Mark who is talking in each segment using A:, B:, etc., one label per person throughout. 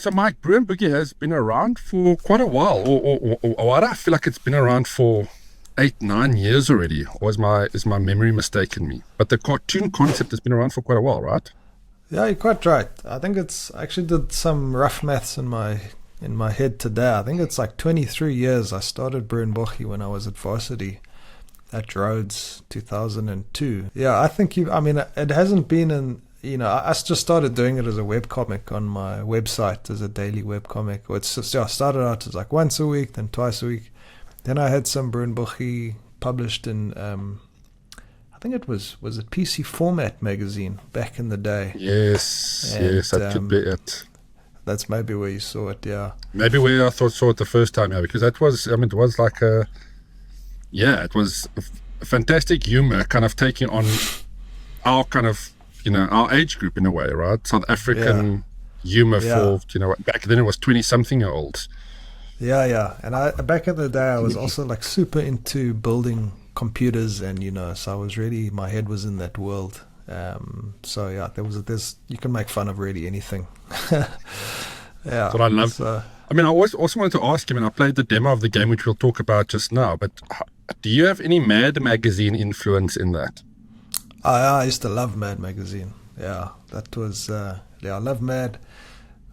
A: So Mike, Bru Boegie has been around for quite a while, or I feel like it's been around for 8, 9 years already. Or is my memory mistaken me? But the cartoon concept has been around for quite a while, right?
B: Yeah, you're quite right. I think I actually did some rough maths in my head today. I think it's like 23 years. I started Bru Boegie when I was at varsity at Rhodes 2002. Yeah, I think I mean, it hasn't been I just started doing it as a webcomic on my website as a daily webcomic. It's just, I started out as like once a week, then twice a week. Then I had some Bru Boegie published in, I think it was it PC Format magazine back in the day.
A: Yes,
B: And,
A: yes, that could be it.
B: That's maybe where you saw it, yeah.
A: Maybe where I saw it the first time, yeah, because that was, I mean, it was like it was fantastic humor, kind of taking on our kind of, our age group in a way, right? South African humor for, back then it was 20-something-year-olds.
B: Yeah. And back in the day, I was also like super into building computers, and so I was really, my head was in that world. So yeah, there's you can make fun of really anything. Yeah,
A: that's what I love. I mean, I also wanted to ask him, and I played the demo of the game, which we'll talk about just now. But do you have any Mad Magazine influence in that?
B: I used to love Mad Magazine. Yeah, that was I love Mad.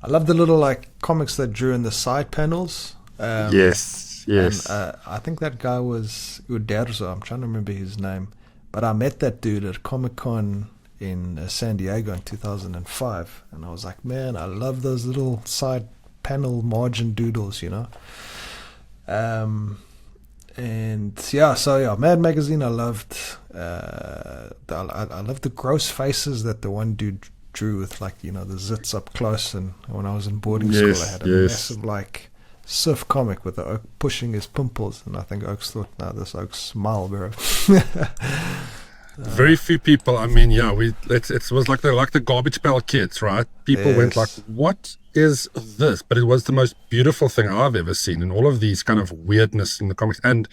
B: I love the little like comics that drew in the side panels.
A: Yes.
B: And, I think that guy was Uderzo. I'm trying to remember his name. But I met that dude at Comic-Con in San Diego in 2005. And I was like, man, I love those little side panel margin doodles, And Mad Magazine I loved. I loved the gross faces that the one dude drew with, like, the zits up close. And when I was in boarding school, I had a massive, like, Sif comic with the Oak pushing his pimples, and I think Oaks thought, "No, this Oaks smile, bro."
A: Very few people. I mean, yeah, it was like the Garbage Pail Kids, right? People went like, "What is this?" But it was the most beautiful thing I've ever seen, in all of these kind of weirdness in the comics. And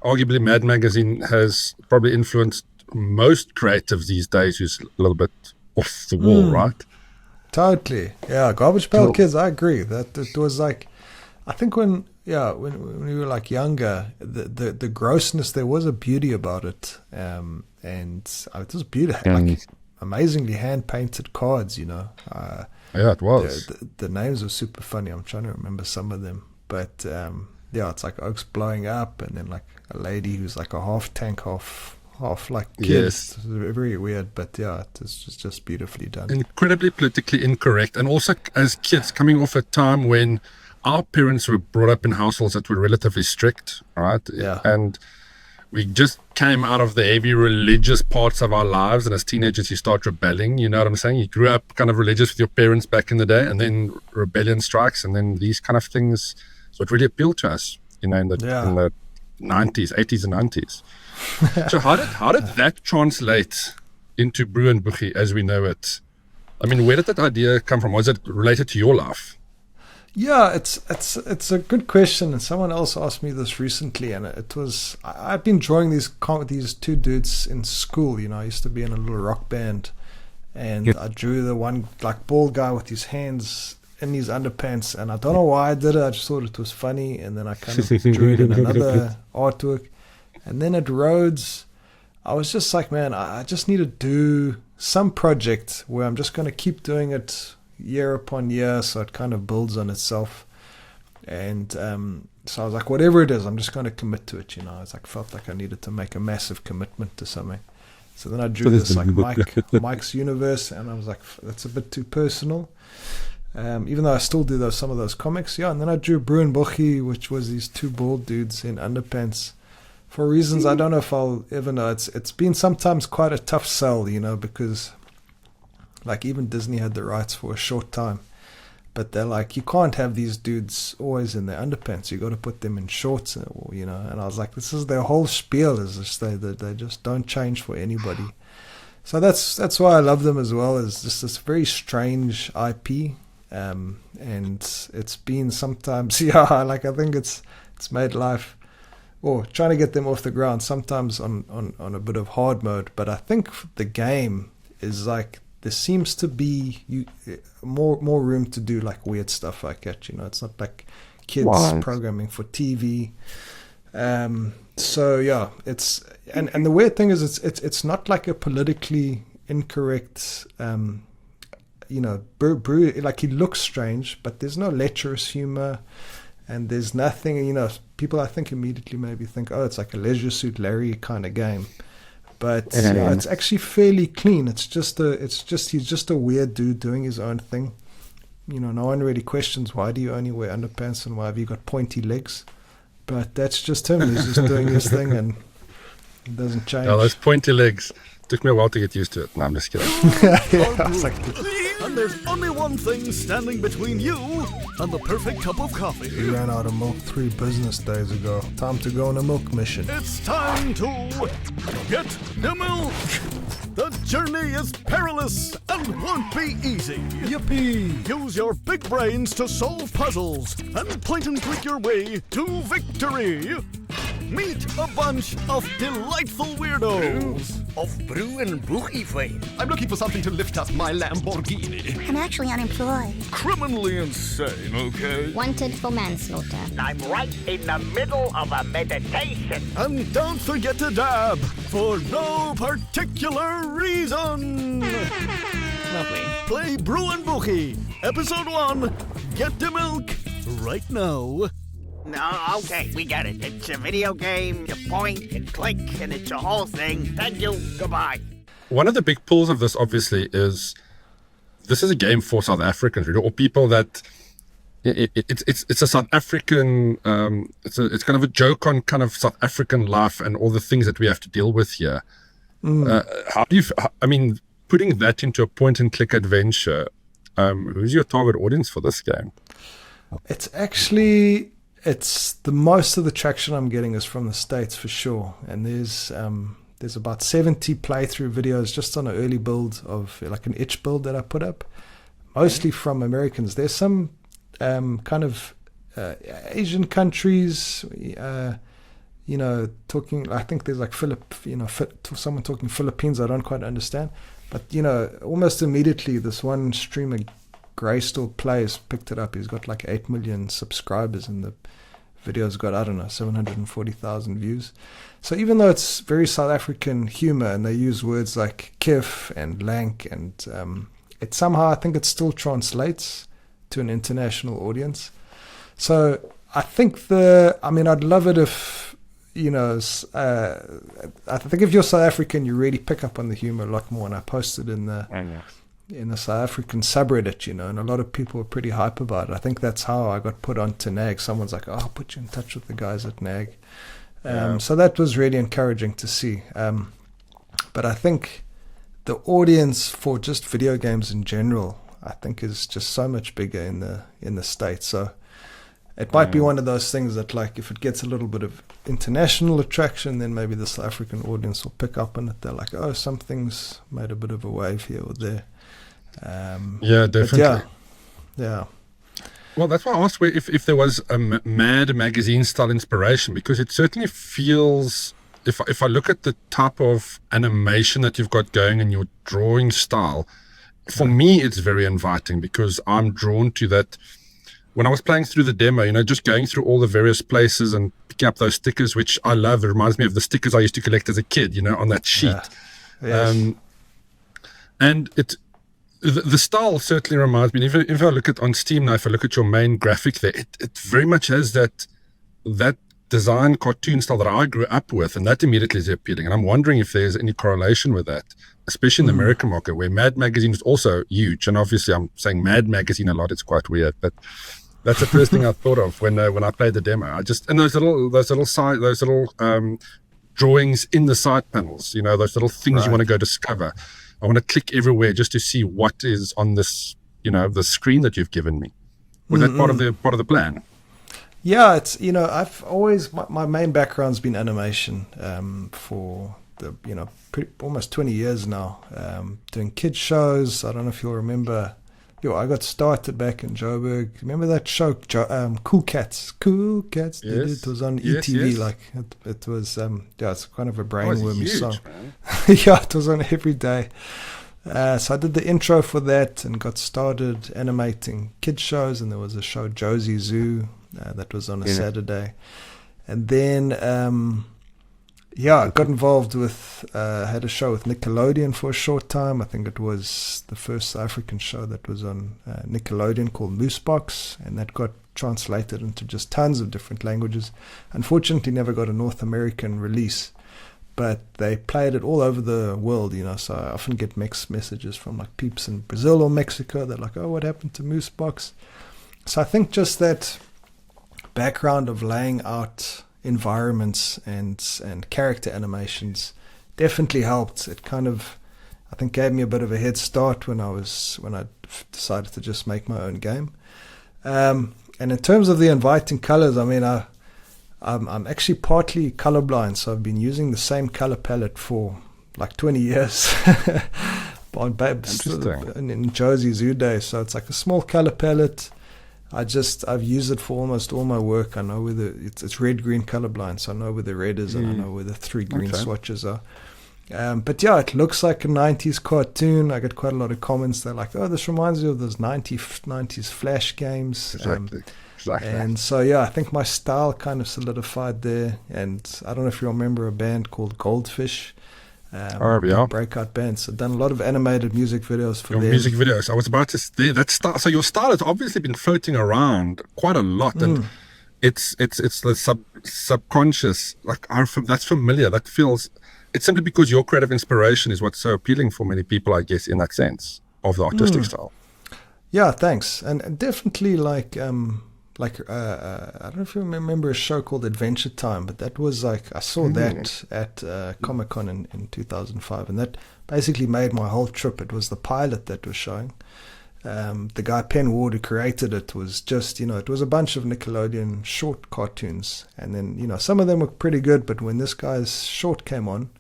A: arguably, Mad Magazine has probably influenced most creatives these days, who's a little bit off the wall, right?
B: Totally, yeah. Garbage Pail Kids, I agree that it was like. I think when we were like younger, the grossness, there was a beauty about it, and it was beautiful, like amazingly hand painted cards.
A: Yeah, it was.
B: The names were super funny. I'm trying to remember some of them, but it's like Oaks blowing up, and then like a lady who's like a half tank, half like kid. Yes. It's very weird, but yeah, it's just beautifully done.
A: Incredibly politically incorrect, and also as kids coming off a time when our parents were brought up in households that were relatively strict, right?
B: Yeah.
A: And we just came out of the heavy religious parts of our lives, and as teenagers you start rebelling, you know what I'm saying? You grew up kind of religious with your parents back in the day, and then rebellion strikes, and then these kind of things. So it really appealed to us, in the 90s, 80s and 90s. So how did that translate into Bru Boegie as we know it? I mean, where did that idea come from? Was it related to your life?
B: Yeah, it's a good question, and someone else asked me this recently, and it was I've been drawing these two dudes in school. I used to be in a little rock band, and I drew the one like bald guy with his hands in his underpants, and I don't know why I did it. I just thought it was funny, and then I kind of drew it in another artwork, and then at Rhodes, I was just like, man, I just need to do some project where I'm just going to keep doing it year upon year, so it kind of builds on itself. And so I was like, whatever it is, I'm just going to commit to it. Felt like I needed to make a massive commitment to something. So then I drew this like Mike's universe, and I was like, that's a bit too personal. Even though I still do some of those comics, and then I drew Bru Boegie, which was these two bald dudes in underpants. For reasons I don't know if I'll ever know. It's been sometimes quite a tough sell, because like even Disney had the rights for a short time, but they're like, you can't have these dudes always in their underpants. You got to put them in shorts, And I was like, this is their whole spiel, is just they just don't change for anybody. So that's why I love them as well. Is just this very strange IP, and it's been sometimes I think it's made life, or trying to get them off the ground sometimes on a bit of hard mode. But I think the game is like there seems to be more room to do like weird stuff like that. It's not like kids programming for TV. So yeah, it's and the weird thing is it's not like a politically incorrect. Bru, like, he looks strange, but there's no lecherous humor, and there's nothing. People I think immediately maybe think, oh, it's like a Leisure Suit Larry kind of game. But it's actually fairly clean. He's just a weird dude doing his own thing. No one really questions, why do you only wear underpants and why have you got pointy legs? But that's just him. He's just doing his thing, and it doesn't change.
A: Oh, those pointy legs. Took me a while to get used to it. No, I'm just kidding.
B: I was like,
C: And there's only one thing standing between you and the perfect cup of coffee.
B: we ran out of milk 3 business days ago. Time to go on a milk mission.
C: It's time to get the milk. The journey is perilous and won't be easy.
B: Yippee!
C: Use your big brains to solve puzzles and point and click your way to victory. Meet a bunch of delightful weirdos.
D: Of Bru and Boegie fame.
C: I'm looking for something to lift up my Lamborghini.
E: I'm actually unemployed.
C: Criminally insane, okay?
E: Wanted for manslaughter.
D: I'm right in the middle of a meditation.
C: And don't forget to dab for no particular reason.
D: Lovely.
C: Play Bru and Boegie, Episode 1, Get the Milk, right now.
D: No, okay, we get it. It's a video game, you point and click, and it's a whole thing. Thank you, goodbye.
A: One of the big pulls of this, obviously, is this is a game for South Africans, really, or people that it's a South African. It's kind of a joke on kind of South African life and all the things that we have to deal with here. How do you? I mean, putting that into a point-and-click adventure. Who's your target audience for this game?
B: It's the most of the traction I'm getting is from the States for sure, and there's about 70 playthrough videos just on an early build of like an itch build that I put up, mostly from Americans. There's some kind of Asian countries, talking. I think there's like someone talking Philippines. I don't quite understand, but almost immediately this one streamer, Greystall Plays, picked it up. He's got like 8 million subscribers, and the video's got, 740,000 views. So even though it's very South African humor, and they use words like Kiff and lank, and it somehow, I think it still translates to an international audience. So I think I'd love it if, I think if you're South African, you really pick up on the humor a lot more. And I posted in the South African subreddit, and a lot of people were pretty hype about it. I think that's how I got put onto NAG. Someone's like, I'll put you in touch with the guys at NAG. So that was really encouraging to see. But I think the audience for just video games in general, I think, is just so much bigger in the States. So it might be one of those things that, like, if it gets a little bit of international attraction, then maybe the South African audience will pick up on it. They're like, oh, something's made a bit of a wave here or there.
A: Yeah, definitely.
B: Yeah.
A: Well, that's why I asked if there was a Mad magazine style inspiration, because it certainly feels, if I look at the type of animation that you've got going and your drawing style, for me it's very inviting, because I'm drawn to that. When I was playing through the demo, just going through all the various places and picking up those stickers, which I love. It reminds me of the stickers I used to collect as a kid, on that sheet.
B: Yeah. Yes.
A: And the style certainly reminds me. If I look at on Steam now, if I look at your main graphic there, it very much has that design cartoon style that I grew up with, and that immediately is appealing. And I'm wondering if there's any correlation with that, especially in the American market, where Mad Magazine is also huge. And obviously, I'm saying Mad Magazine a lot; it's quite weird, but that's the first thing I thought of when I played the demo. And those little drawings in the side panels, those little things you want to go discover. I want to click everywhere just to see what is on this, the screen that you've given me. Was that part of the plan?
B: Yeah, it's I've always my main background's been animation for the almost 20 years now, doing kids shows. I don't know if you'll remember. I got started back in Joburg. Remember that show, Cool Cats? Cool Cats.
A: Yes.
B: It was on
A: Yes,
B: ETV.
A: yes.
B: Like it was. It's kind of a brainwormy
A: huge,
B: song.
A: man.
B: Yeah, it was on every day. So I did the intro for that and got started animating kids shows, and there was a show, Josie Zoo, that was on a Saturday. And then, I got involved with, had a show with Nickelodeon for a short time. I think it was the first African show that was on Nickelodeon called Moosebox, and that got translated into just tons of different languages. Unfortunately, never got a North American release, but they played it all over the world, so I often get mixed messages from like peeps in Brazil or Mexico. They're like, oh, what happened to Moosebox? So I think just that background of laying out environments and character animations definitely helped. It kind of, I think, gave me a bit of a head start when I decided to just make my own game. And in terms of the inviting colors, I mean, I'm actually partly colorblind, so I've been using the same color palette for like 20 years on Babes in Josie Zoo days. So it's like a small color palette. I've used it for almost all my work. I know where it's red-green colorblind, so I know where the red is and I know where the 3 green swatches are. But yeah, it looks like a 90s cartoon. I get quite a lot of comments. They're like, oh, this reminds you of those 90s Flash games.
A: Exactly.
B: And so, yeah, I think my style kind of solidified there. And I don't know if you remember a band called Goldfish. Breakout bands. I've done a lot of animated music videos for them.
A: Music videos. I was about to say that style. So your style has obviously been floating around quite a lot, and it's the subconscious. Like that's familiar. That feels. It's simply because your creative inspiration is what's so appealing for many people, I guess, in that sense of the artistic style.
B: Yeah, thanks, and definitely like I don't know if you remember a show called Adventure Time, but that was like, I saw that at Comic-Con in 2005, and that basically made my whole trip. It was the pilot that was showing. The guy Penn Ward who created it was just, it was a bunch of Nickelodeon short cartoons, and then, some of them were pretty good, but when this guy's short came on,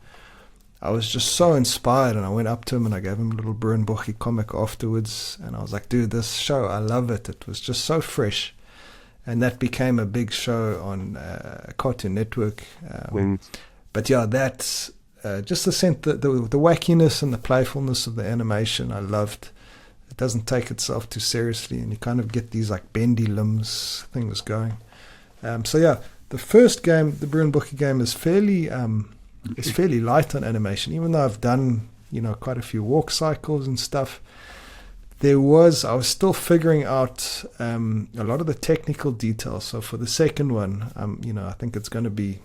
B: I was just so inspired, and I went up to him and I gave him a little Bru Boegie comic afterwards, and I was like, dude, this show, I love it. It was just so fresh. And that became a big show on Cartoon Network. But yeah, that's just the sense, the wackiness and the playfulness of the animation I loved. It doesn't take itself too seriously, and you kind of get these like bendy limbs things going. So yeah, the first game, the Bru Boegie game, is fairly light on animation, even though I've done quite a few walk cycles and stuff. I was still figuring out a lot of the technical details. So for the second one, I think it's going to be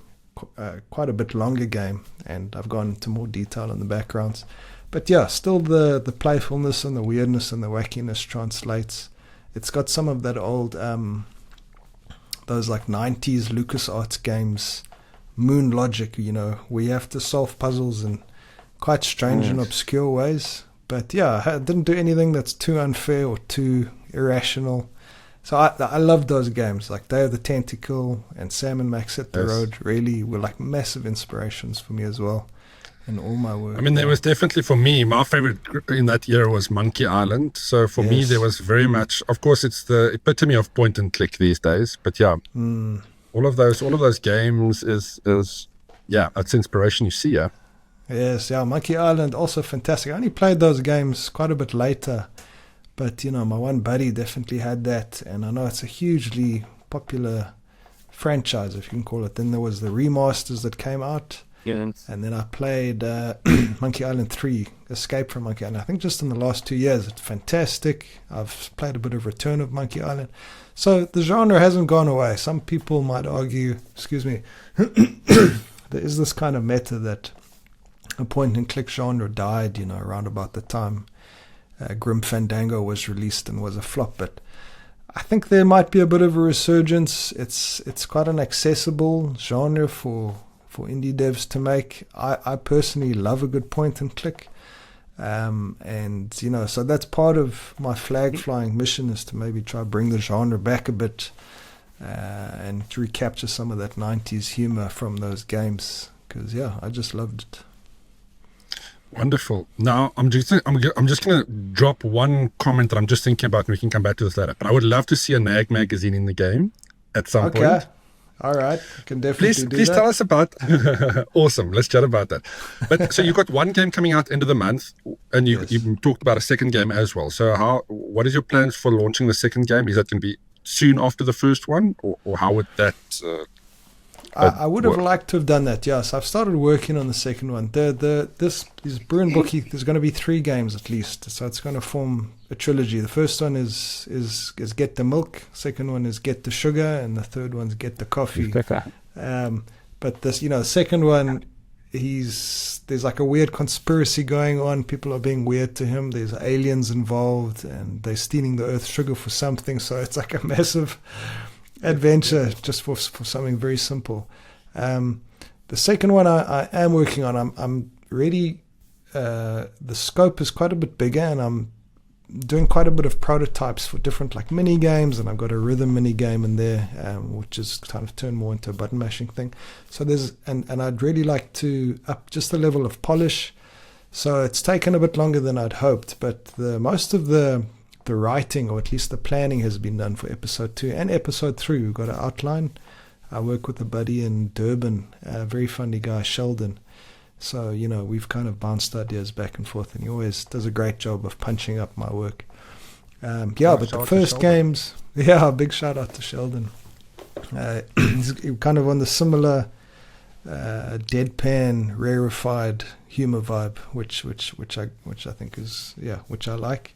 B: quite a bit longer game, and I've gone into more detail on the backgrounds. But yeah, still the playfulness and the weirdness and the wackiness translates. It's got some of that old, those like 90s LucasArts games, Moon Logic, where you have to solve puzzles in quite strange and obscure ways. But yeah, I didn't do anything that's too unfair or too irrational. So I loved those games. Like Day of the Tentacle and Sam and Max Hit the Road really were like massive inspirations for me as well in all my work.
A: I mean, there was definitely, for me, my favorite in that era was Monkey Island. So for me, there was very much, of course, it's the epitome of point and click these days. But yeah, all of those games is that's inspiration you see, yeah.
B: Yes, yeah, Monkey Island, also fantastic. I only played those games quite a bit later, but, my one buddy definitely had that, and I know it's a hugely popular franchise, if you can call it. Then there was the remasters that came out, and then I played Monkey Island 3, Escape from Monkey Island, I think just in the last 2 years. It's fantastic. I've played a bit of Return of Monkey Island. So the genre hasn't gone away. Some people might argue, there is this kind of meta that a point-and-click genre died, around about the time Grim Fandango was released and was a flop. But I think there might be a bit of a resurgence. It's quite an accessible genre for indie devs to make. I personally love a good point-and-click. So that's part of my flag-flying mission, is to maybe try bring the genre back a bit and to recapture some of that 90s humor from those games. Because, yeah, I just loved it.
A: Wonderful. Now, I'm just going to drop one comment that I'm just thinking about, and we can come back to this later. But I would love to see a NAG magazine in the game at some point.
B: All right, I can definitely do
A: Please
B: that.
A: tell us about. Awesome, let's chat about that. But so you've got one game coming out end of the month, and
B: Yes.
A: you talked about a second game as well. So what is your plans for launching the second game? Is that going to be soon after the first one, or how would that?
B: I would have
A: work?
B: liked to have done that. Yes, I've started working on the second one. This Bru Boegie. There's going to be 3 games at least, so it's going to form a trilogy. The first one is Get the Milk. Second one is Get the Sugar, and the third one's Get the Coffee. But this, the second one, there's like a weird conspiracy going on. People are being weird to him. There's aliens involved, and they're stealing the Earth's sugar for something. So it's like a massive adventure just for something very simple. The second one I am working on. I'm ready. The scope is quite a bit bigger, and I'm doing quite a bit of prototypes for different like mini games, and I've got a rhythm mini game in there, which is kind of turned more into a button mashing thing. So and I'd really like to up just the level of polish. So it's taken a bit longer than I'd hoped, but most of the writing, or at least the planning, has been done for episode 2 and episode 3. We've got an outline. I work with a buddy in Durban, a very funny guy, Sheldon. So, we've kind of bounced ideas back and forth, and he always does a great job of punching up my work. But the first games, big shout out to Sheldon. He's kind of on the similar deadpan, rarefied humor vibe, which I think is, which I like.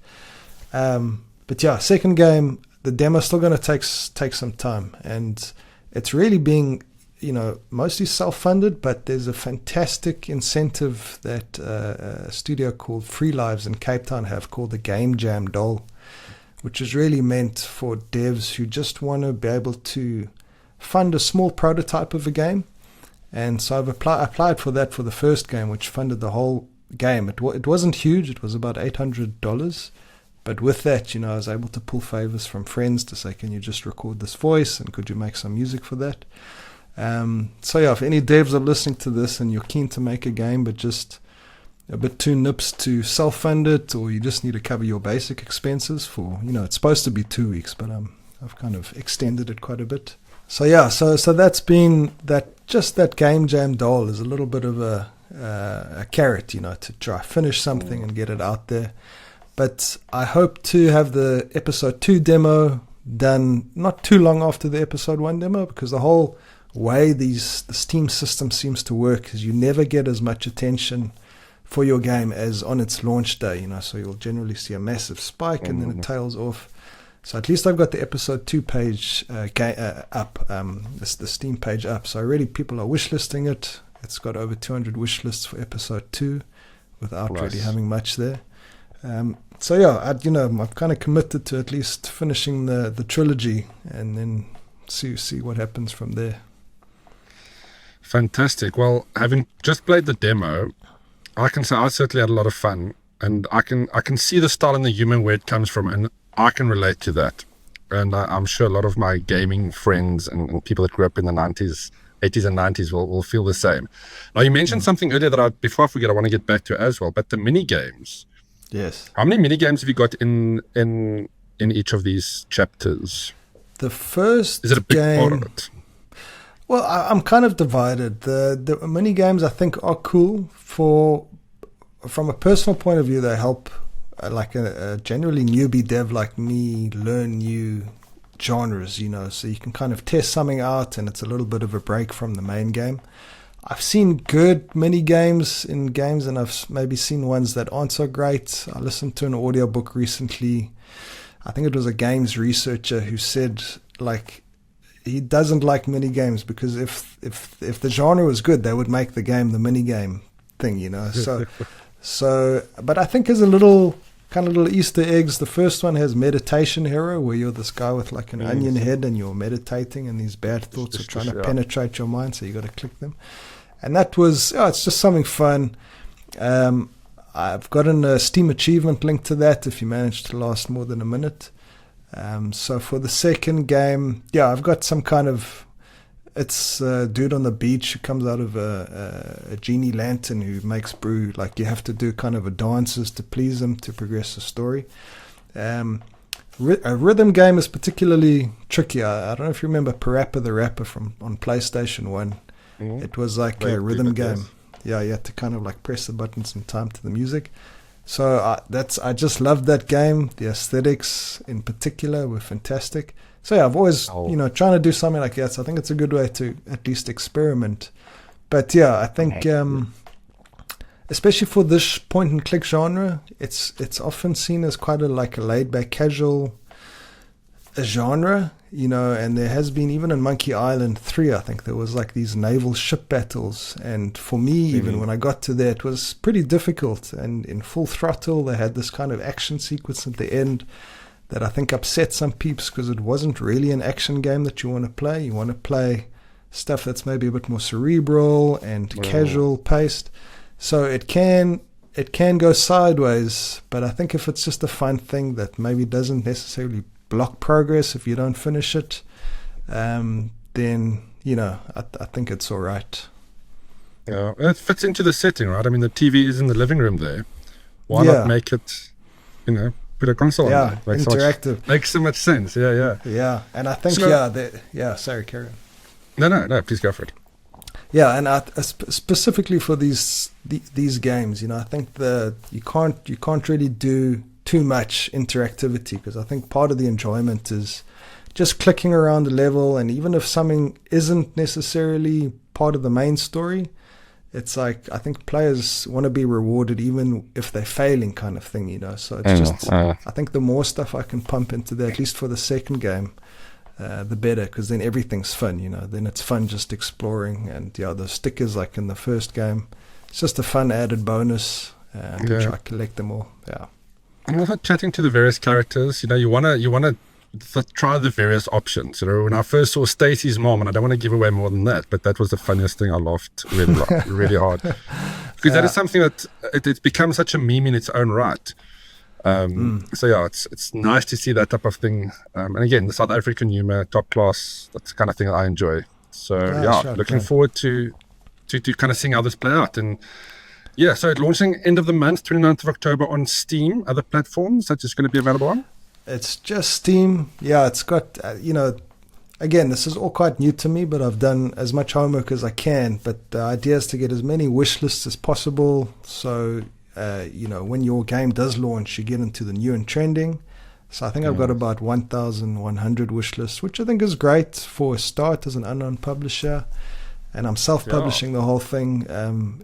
B: Second game, the demo's still going to take some time, and it's really being, mostly self-funded, but there's a fantastic incentive that a studio called Free Lives in Cape Town have, called the Game Jam Doll, which is really meant for devs who just want to be able to fund a small prototype of a game. And so I've applied for that for the first game, which funded the whole game. It wasn't huge. It was about $800. But with that, I was able to pull favors from friends to say, can you just record this voice, and could you make some music for that? If any devs are listening to this and you're keen to make a game but just a bit too nips to self-fund it, or you just need to cover your basic expenses for, it's supposed to be 2 weeks, but I've kind of extended it quite a bit. So that's been that Game Jam Doll is a little bit of a carrot, to try finish something and get it out there. But I hope to have the episode 2 demo done not too long after the episode 1 demo, because the whole way the Steam system seems to work is you never get as much attention for your game as on its launch day, so you'll generally see a massive spike and then it tails off. So at least I've got the episode 2 page up, the Steam page up. So already people are wishlisting it. It's got over 200 wish lists for episode 2 without really having much there. I've kind of committed to at least finishing the trilogy, and then see what happens from there.
A: Fantastic. Well, having just played the demo, I can say I certainly had a lot of fun, and I can see the style and the humor where it comes from, and I can relate to that. And I'm sure a lot of my gaming friends and people that grew up in the 90s, 80s and 90s will feel the same. Now, you mentioned something earlier that before I forget, I want to get back to as well, but the mini games.
B: Yes.
A: How many mini games have you got in each of these chapters?
B: The first
A: is it a big
B: game,
A: part of it?
B: Well, I'm kind of divided. The mini games I think are cool from a personal point of view. They help like a generally newbie dev like me learn new genres, so you can kind of test something out, and it's a little bit of a break from the main game. I've seen good mini games in games, and I've maybe seen ones that aren't so great. I listened to an audiobook recently. I think it was a games researcher who said like he doesn't like mini games because if the genre was good, they would make the game the mini game thing, So but I think there's a little Easter eggs. The first one has Meditation Hero, where you're this guy with like an onion head and you're meditating, and these bad thoughts are trying to penetrate your mind, so you got to click them. And that was, it's just something fun. I've gotten a Steam achievement link to that if you manage to last more than a minute. So for the second game, I've got some kind of, it's a dude on the beach who comes out of a genie lantern who makes brew. Like you have to do kind of a dances to please him to progress the story. A rhythm game is particularly tricky. I don't know if you remember Parappa the Rapper on PlayStation 1.
A: Mhm.
B: It was like a rhythm game. Yeah, you had to kind of like press the buttons in time to the music. So I just loved that game. The aesthetics in particular were fantastic. So yeah, I've always, trying to do something like that. So I think it's a good way to at least experiment. But yeah, I think, especially for this point and click genre, it's often seen as quite a laid back casual genre, and there has been, even in Monkey Island 3, I think there was like these naval ship battles, and for me, even when I got to there, it was pretty difficult. And in Full Throttle, they had this kind of action sequence at the end that I think upset some peeps, because it wasn't really an action game that you want to play. You want to play stuff that's maybe a bit more cerebral and casual paced. So it can go sideways, but I think if it's just a fun thing that maybe doesn't necessarily block progress if you don't finish it, then I think it's all right.
A: Yeah, it fits into the setting, right? I mean, the TV is in the living room there. Why not make it, put a console on there?
B: Interactive.
A: Makes so much sense.
B: Yeah, and I think sorry, carry on.
A: No, please go for it.
B: Yeah, and specifically for these games, I think you can't really do too much interactivity, because I think part of the enjoyment is just clicking around the level, and even if something isn't necessarily part of the main story, it's like, I think players want to be rewarded even if they're failing, kind of thing, So it's I think the more stuff I can pump into there, at least for the second game, the better, because then everything's fun, Then it's fun just exploring, and the stickers like in the first game, it's just a fun added bonus. Try to collect them all. Yeah.
A: And also chatting to the various characters, you want to try the various options. When I first saw Stacy's mom, and I don't want to give away more than that, but that was the funniest thing. I laughed really hard, because that is something that it's become such a meme in its own right. So yeah, it's nice to see that type of thing. And again, the South African humor, top class. That's the kind of thing that I enjoy. So looking forward to kind of seeing how this play out. And yeah, so it's launching end of the month, 29th of October on Steam. Other platforms that it's going to be available on?
B: It's just Steam. Yeah, it's got, again, this is all quite new to me, but I've done as much homework as I can. But the idea is to get as many wish lists as possible. So, when your game does launch, you get into the new and trending. So I think I've got about 1,100 wish lists, which I think is great for a start as an unknown publisher. And I'm self-publishing the whole thing.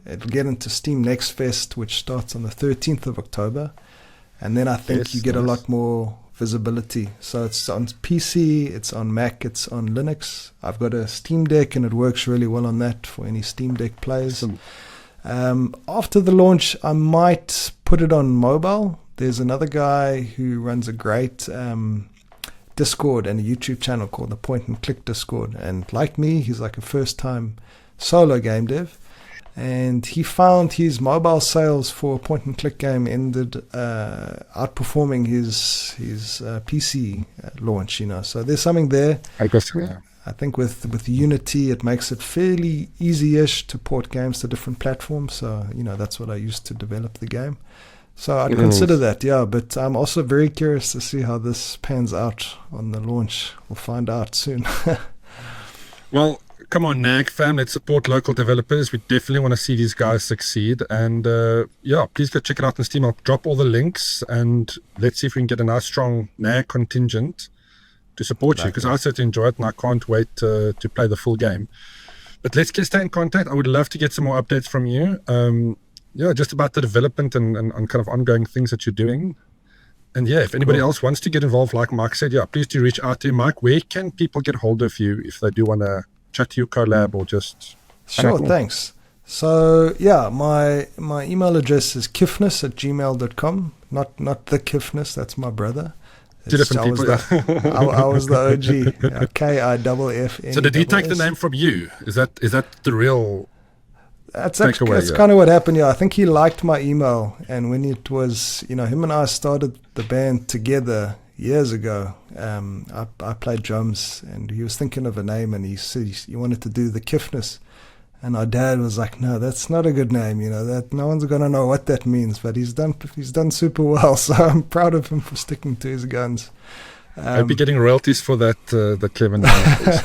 B: It'll get into Steam Next Fest, which starts on the 13th of October. And then I think you get a lot more visibility. So it's on PC, it's on Mac, it's on Linux. I've got a Steam Deck, and it works really well on that for any Steam Deck players. After the launch, I might put it on mobile. There's another guy who runs a great Discord and a YouTube channel called the Point and Click Discord, and like me, he's like a first time solo game dev, and he found his mobile sales for a point and click game ended outperforming his PC launch, so there's something there.
A: I guess, yeah.
B: I think with Unity, it makes it fairly easy-ish to port games to different platforms, so that's what I used to develop the game. So I'd consider that, but I'm also very curious to see how this pans out on the launch. We'll find out soon.
A: Well, come on, NAG fam, let's support local developers. We definitely want to see these guys succeed. And please go check it out on Steam. I'll drop all the links, and let's see if we can get a nice, strong NAG contingent to support you, because I certainly enjoy it, and I can't wait to play the full game. But let's stay in contact. I would love to get some more updates from you. Just about the development and kind of ongoing things that you're doing. And if anybody else wants to get involved, like Mike said, please do reach out to you. Mike, where can people get hold of you if they do want to chat to you, collab, or just...
B: Sure, thanks. So, my email address is kiffness@gmail.com. Not the Kiffness, that's my brother.
A: Two different people.
B: I was the OG. KIFFN.
A: So did he take the name from you? Is that the real...
B: That's kind of what happened. I think he liked my email, and when it was, him and I started the band together years ago. I played drums, and he was thinking of a name, and he said he wanted to do the Kiffness, And our dad was like, "No, that's not a good name. That no one's gonna know what that means." But he's done super well, so I'm proud of him for sticking to his guns.
A: I'll be getting royalties for that clever name, please.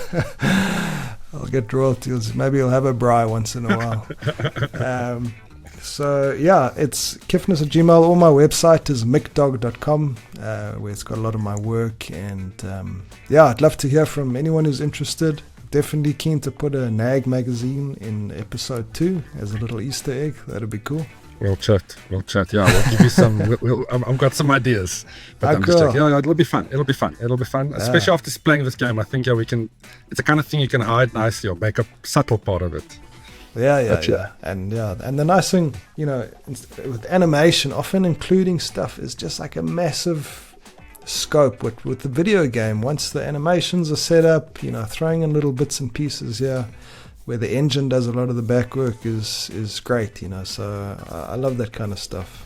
B: I'll get royalties. Maybe I'll have a braai once in a while. So yeah, it's kiffness@gmail. Or my website is mickdog.com, where it's got a lot of my work. And I'd love to hear from anyone who's interested. Definitely keen to put a NAG magazine in episode 2 as a little Easter egg. That'd be cool.
A: We'll chat. Yeah, we'll give you some. I've got some ideas. But I'm just
B: cool.
A: joking. It'll be fun. Especially after playing this game, I think we can. It's the kind of thing you can hide nicely or make a subtle part of it.
B: Yeah. And the nice thing, with animation, often including stuff is just like a massive scope with the video game. Once the animations are set up, throwing in little bits and pieces here where the engine does a lot of the back work is great, so I love that kind of stuff.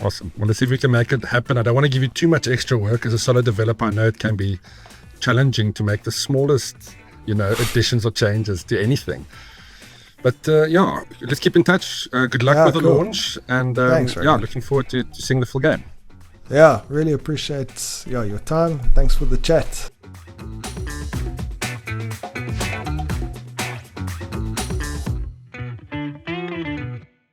A: Awesome. Well, let's see if we can make it happen. I don't want to give you too much extra work. As a solo developer, I know it can be challenging to make the smallest, additions or changes to anything. But let's keep in touch. Good luck with the launch, and
B: Thanks,
A: looking forward to seeing the full game.
B: Yeah, really appreciate your time. Thanks for the chat.